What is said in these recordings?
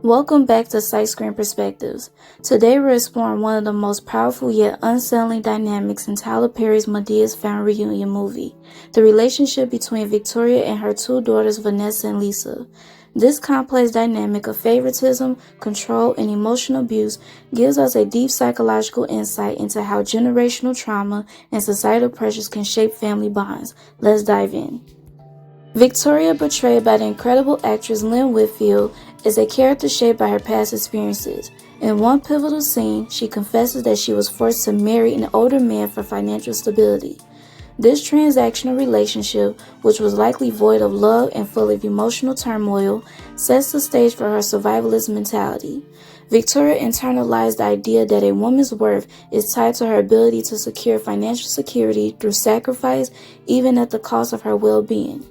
Welcome back to PsychScreenPerspectives. Today we're exploring one of the most powerful yet unsettling dynamics in Tyler Perry's Medea's family reunion movie, the relationship between Victoria and her two daughters Vanessa and Lisa. This complex dynamic of favoritism, control, and emotional abuse gives us a deep psychological insight into how generational trauma and societal pressures can shape family bonds. Let's dive in. Victoria, portrayed by the incredible actress Lynn Whitfield, is a character shaped by her past experiences. In one pivotal scene, she confesses that she was forced to marry an older man for financial stability. This transactional relationship, which was likely void of love and full of emotional turmoil, sets the stage for her survivalist mentality. Victoria internalized the idea that a woman's worth is tied to her ability to secure financial security through sacrifice, even at the cost of her well-being.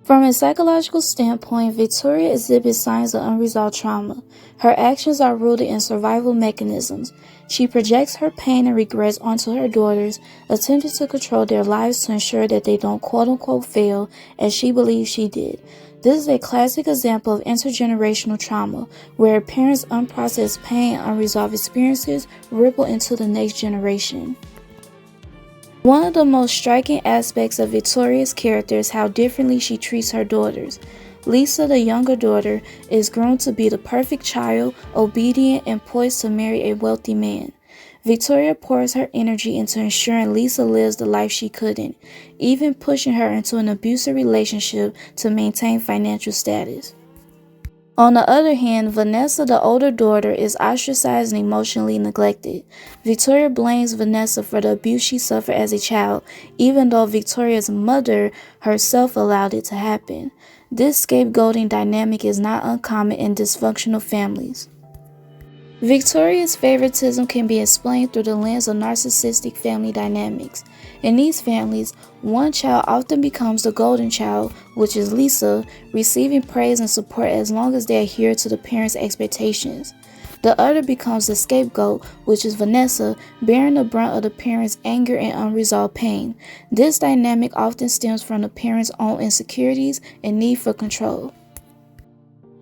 From a psychological standpoint, Victoria exhibits signs of unresolved trauma. Her actions are rooted in survival mechanisms. She projects her pain and regrets onto her daughters, attempting to control their lives to ensure that they don't quote-unquote fail, as she believes she did. This is a classic example of intergenerational trauma, where a parent's unprocessed pain and unresolved experiences ripple into the next generation. One of the most striking aspects of Victoria's character is how differently she treats her daughters. Lisa, the younger daughter, is grown to be the perfect child, obedient and poised to marry a wealthy man. Victoria pours her energy into ensuring Lisa lives the life she couldn't, even pushing her into an abusive relationship to maintain financial status. On the other hand, Vanessa, the older daughter, is ostracized and emotionally neglected. Victoria blames Vanessa for the abuse she suffered as a child, even though Victoria's mother herself allowed it to happen. This scapegoating dynamic is not uncommon in dysfunctional families. Victoria's favoritism can be explained through the lens of narcissistic family dynamics. In these families, one child often becomes the golden child, which is Lisa, receiving praise and support as long as they adhere to the parents' expectations. The other becomes the scapegoat, which is Vanessa, bearing the brunt of the parents' anger and unresolved pain. This dynamic often stems from the parents' own insecurities and need for control.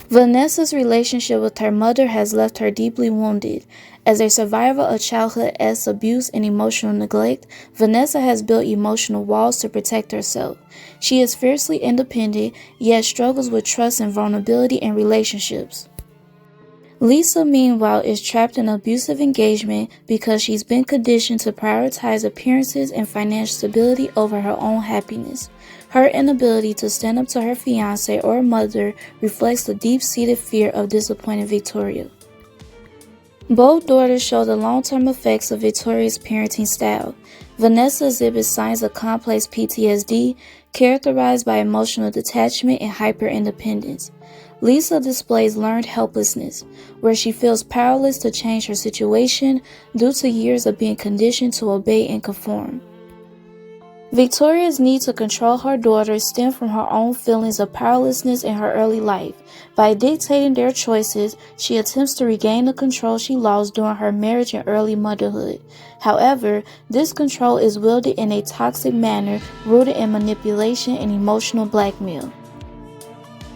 Vanessa's relationship with her mother has left her deeply wounded. As a survivor of childhood-esque abuse and emotional neglect, Vanessa has built emotional walls to protect herself. She is fiercely independent, yet struggles with trust and vulnerability in relationships. Lisa, meanwhile, is trapped in an abusive engagement because she's been conditioned to prioritize appearances and financial stability over her own happiness. Her inability to stand up to her fiance or mother reflects the deep-seated fear of disappointing Victoria. Both daughters show the long-term effects of Victoria's parenting style. Vanessa exhibits signs of complex PTSD, characterized by emotional detachment and hyper-independence. Lisa displays learned helplessness, where she feels powerless to change her situation due to years of being conditioned to obey and conform. Victoria's need to control her daughters stem from her own feelings of powerlessness in her early life. By dictating their choices, she attempts to regain the control she lost during her marriage and early motherhood. However, this control is wielded in a toxic manner rooted in manipulation and emotional blackmail.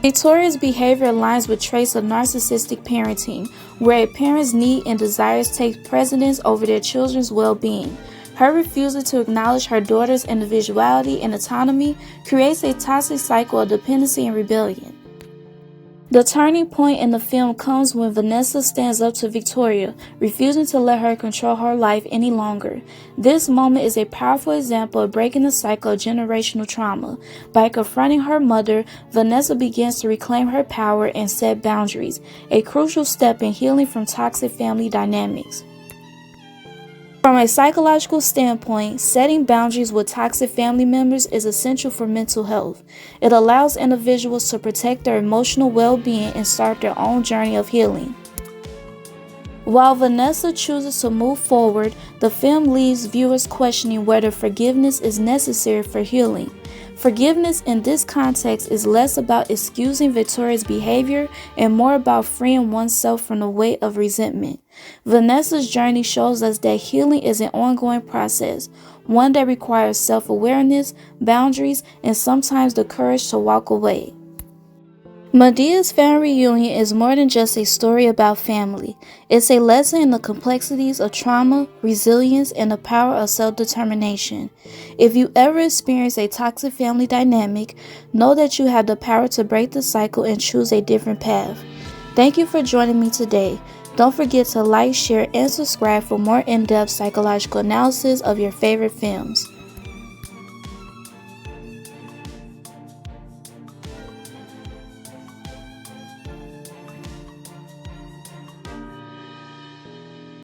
Victoria's behavior aligns with traits of narcissistic parenting, where a parent's need and desires take precedence over their children's well-being. Her refusal to acknowledge her daughter's individuality and autonomy creates a toxic cycle of dependency and rebellion. The turning point in the film comes when Vanessa stands up to Victoria, refusing to let her control her life any longer. This moment is a powerful example of breaking the cycle of generational trauma. By confronting her mother, Vanessa begins to reclaim her power and set boundaries, a crucial step in healing from toxic family dynamics. From a psychological standpoint, setting boundaries with toxic family members is essential for mental health. It allows individuals to protect their emotional well-being and start their own journey of healing. While Vanessa chooses to move forward, the film leaves viewers questioning whether forgiveness is necessary for healing. Forgiveness in this context is less about excusing Victoria's behavior and more about freeing oneself from the weight of resentment. Vanessa's journey shows us that healing is an ongoing process, one that requires self-awareness, boundaries, and sometimes the courage to walk away. Medea's family reunion is more than just a story about family. It's a lesson in the complexities of trauma, resilience, and the power of self-determination. If you ever experience a toxic family dynamic, know that you have the power to break the cycle and choose a different path. Thank you for joining me today. Don't forget to like, share, and subscribe for more in-depth psychological analysis of your favorite films.